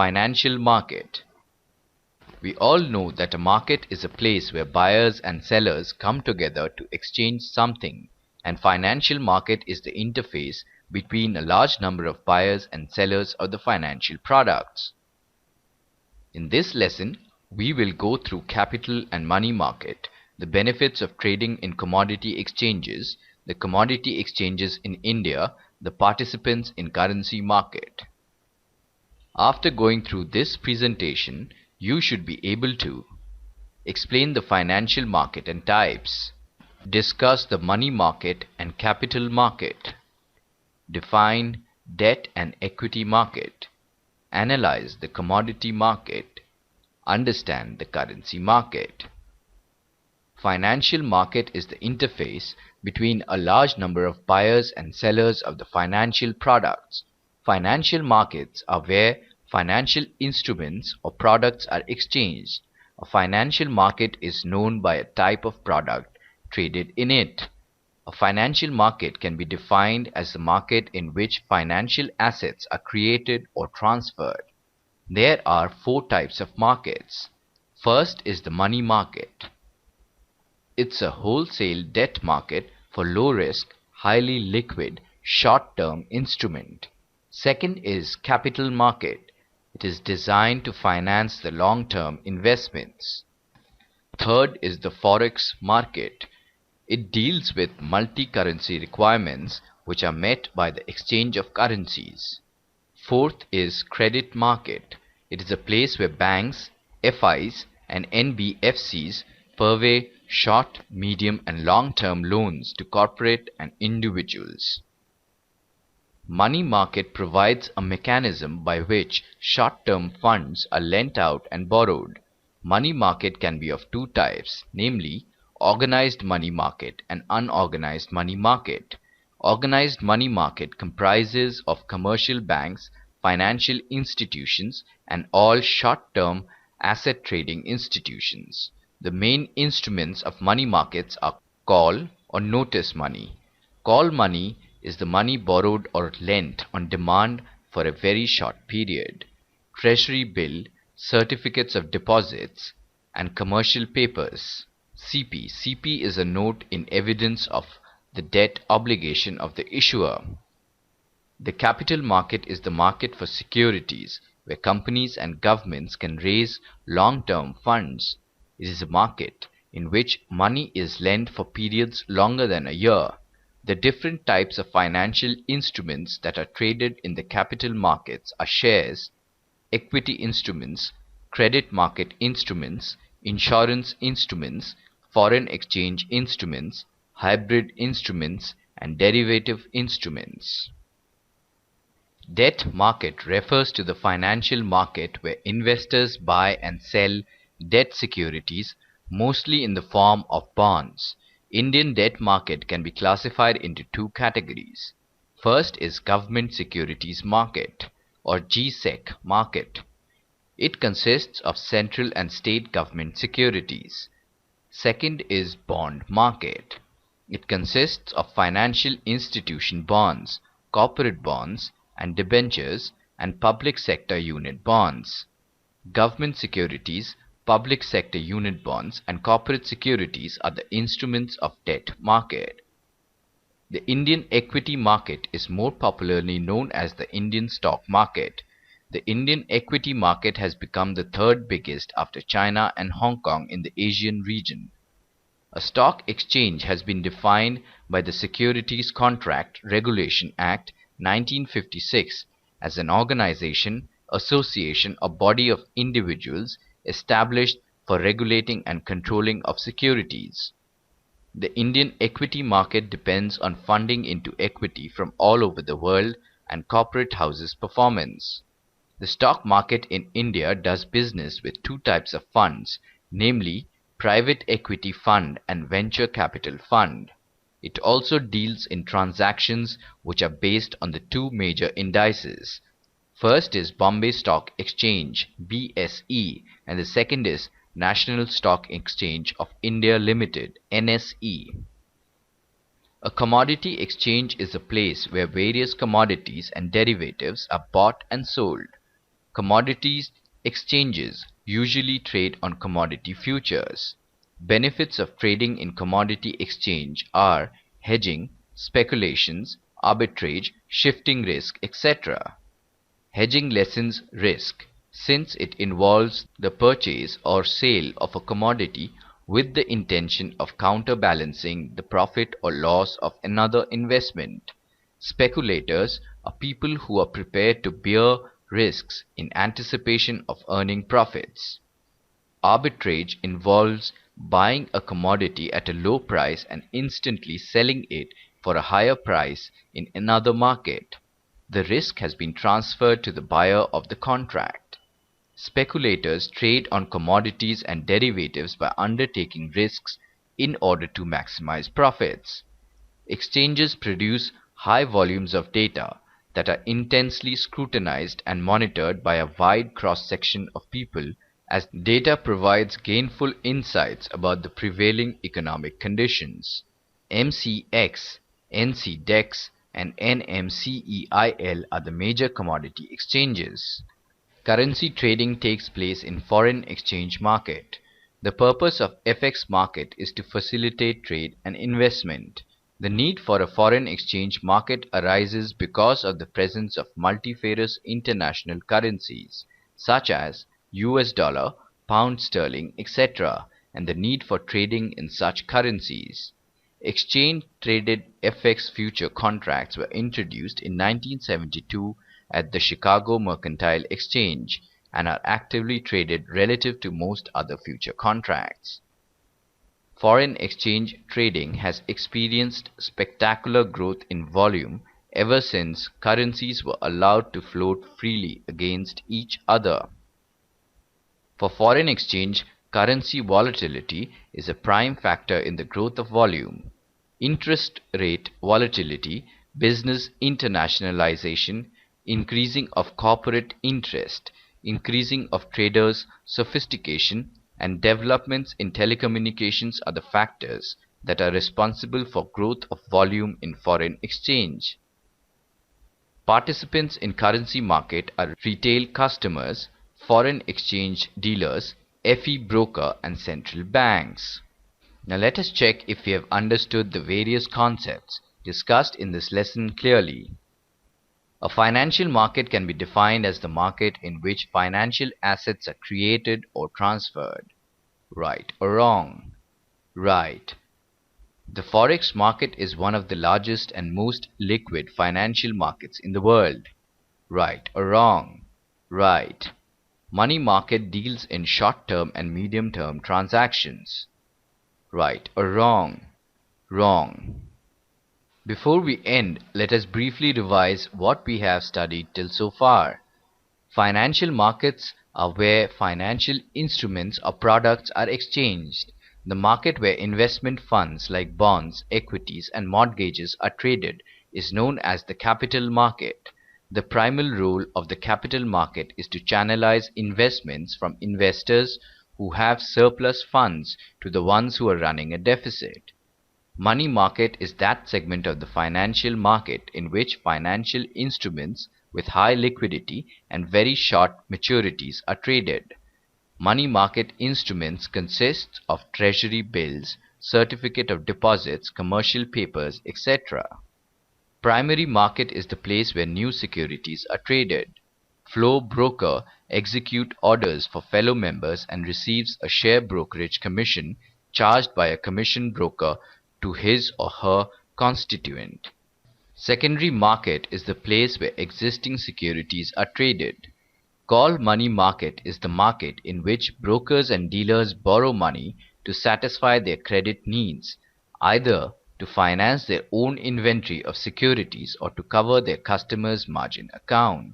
Financial market. We all know that a market is a place where buyers and sellers come together to exchange something, and financial market is the interface between a large number of buyers and sellers of the financial products. In this lesson, we will go through capital and money market, the benefits of trading in commodity exchanges, the commodity exchanges in India, the participants in currency market. After going through this presentation, you should be able to explain the financial market and types, discuss the money market and capital market, define debt and equity market, analyze the commodity market, understand the currency market. Financial market is the interface between a large number of buyers and sellers of the financial products. Financial markets are where financial instruments or products are exchanged. A financial market is known by a type of product traded in it. A financial market can be defined as the market in which financial assets are created or transferred. There are four types of markets. First is the money market. It's a wholesale debt market for low risk, highly liquid, short-term instrument. Second is capital market. It is designed to finance the long-term investments. Third is the forex market. It deals with multi-currency requirements which are met by the exchange of currencies. Fourth is credit market. It is a place where banks, FIs, and NBFCs purvey short, medium, and long-term loans to corporate and individuals. Money market provides a mechanism by which short-term funds are lent out and borrowed. Money market can be of two types, namely organized money market and unorganized money market. Organized money market comprises of commercial banks, financial institutions, and all short-term asset trading institutions. The main instruments of money markets are call or notice money. Call money is the money borrowed or lent on demand for a very short period. Treasury bill, certificates of deposits, and commercial papers. CP. CP is a note in evidence of the debt obligation of the issuer. The capital market is the market for securities, where companies and governments can raise long-term funds. It is a market in which money is lent for periods longer than a year. The different types of financial instruments that are traded in the capital markets are shares, equity instruments, credit market instruments, insurance instruments, foreign exchange instruments, hybrid instruments, and derivative instruments. Debt market refers to the financial market where investors buy and sell debt securities, mostly in the form of bonds. Indian debt market can be classified into two categories. First is government securities market or GSEC market. It consists of central and state government securities. Second is bond market. It consists of financial institution bonds, corporate bonds, and debentures, and public sector unit bonds. Government securities, public sector unit bonds, and corporate securities are the instruments of debt market. The Indian equity market is more popularly known as the Indian stock market. The Indian equity market has become the third biggest after China and Hong Kong in the Asian region. A stock exchange has been defined by the Securities Contract Regulation Act 1956 as an organization, association, or body of individuals established for regulating and controlling of securities. The Indian equity market depends on funding into equity from all over the world and corporate houses' performance. The stock market in India does business with two types of funds, namely private equity fund and venture capital fund. It also deals in transactions which are based on the two major indices. First is Bombay Stock Exchange (BSE) and the second is National Stock Exchange of India Limited (NSE). A commodity exchange is a place where various commodities and derivatives are bought and sold. Commodities exchanges usually trade on commodity futures. Benefits of trading in commodity exchange are hedging, speculations, arbitrage, shifting risk, etc. Hedging lessens risk, since it involves the purchase or sale of a commodity with the intention of counterbalancing the profit or loss of another investment. Speculators are people who are prepared to bear risks in anticipation of earning profits. Arbitrage involves buying a commodity at a low price and instantly selling it for a higher price in another market. The risk has been transferred to the buyer of the contract. Speculators trade on commodities and derivatives by undertaking risks in order to maximize profits. Exchanges produce high volumes of data that are intensely scrutinized and monitored by a wide cross-section of people, as data provides gainful insights about the prevailing economic conditions. MCX, NCDEX, and NMCEIL are the major commodity exchanges. Currency trading takes place in foreign exchange market. The purpose of FX market is to facilitate trade and investment. The need for a foreign exchange market arises because of the presence of multifarious international currencies, such as US dollar, pound sterling, etc., and the need for trading in such currencies. Exchange-traded FX future contracts were introduced in 1972 at the Chicago Mercantile Exchange and are actively traded relative to most other future contracts. Foreign exchange trading has experienced spectacular growth in volume ever since currencies were allowed to float freely against each other. For foreign exchange, currency volatility is a prime factor in the growth of volume. Interest rate volatility, business internationalization, increasing of corporate interest, increasing of traders' sophistication, and developments in telecommunications are the factors that are responsible for growth of volume in foreign exchange. Participants in currency market are retail customers, foreign exchange dealers, FE broker, and central banks. Now let us check if we have understood the various concepts discussed in this lesson clearly. A financial market can be defined as the market in which financial assets are created or transferred. Right or wrong? Right. The forex market is one of the largest and most liquid financial markets in the world. Right or wrong? Right. Money market deals in short-term and medium-term transactions. Right or wrong? Wrong. Before we end, let us briefly revise what we have studied till so far. Financial markets are where financial instruments or products are exchanged. The market where investment funds like bonds, equities, and mortgages are traded is known as the capital market. The primary role of the capital market is to channelize investments from investors who have surplus funds to the ones who are running a deficit. Money market is that segment of the financial market in which financial instruments with high liquidity and very short maturities are traded. Money market instruments consist of treasury bills, certificate of deposits, commercial papers, etc. Primary market is the place where new securities are traded. Floor broker executes orders for fellow members and receives a share brokerage commission charged by a commission broker to his or her constituent. Secondary market is the place where existing securities are traded. Call money market is the market in which brokers and dealers borrow money to satisfy their credit needs, either to finance their own inventory of securities or to cover their customers' margin accounts.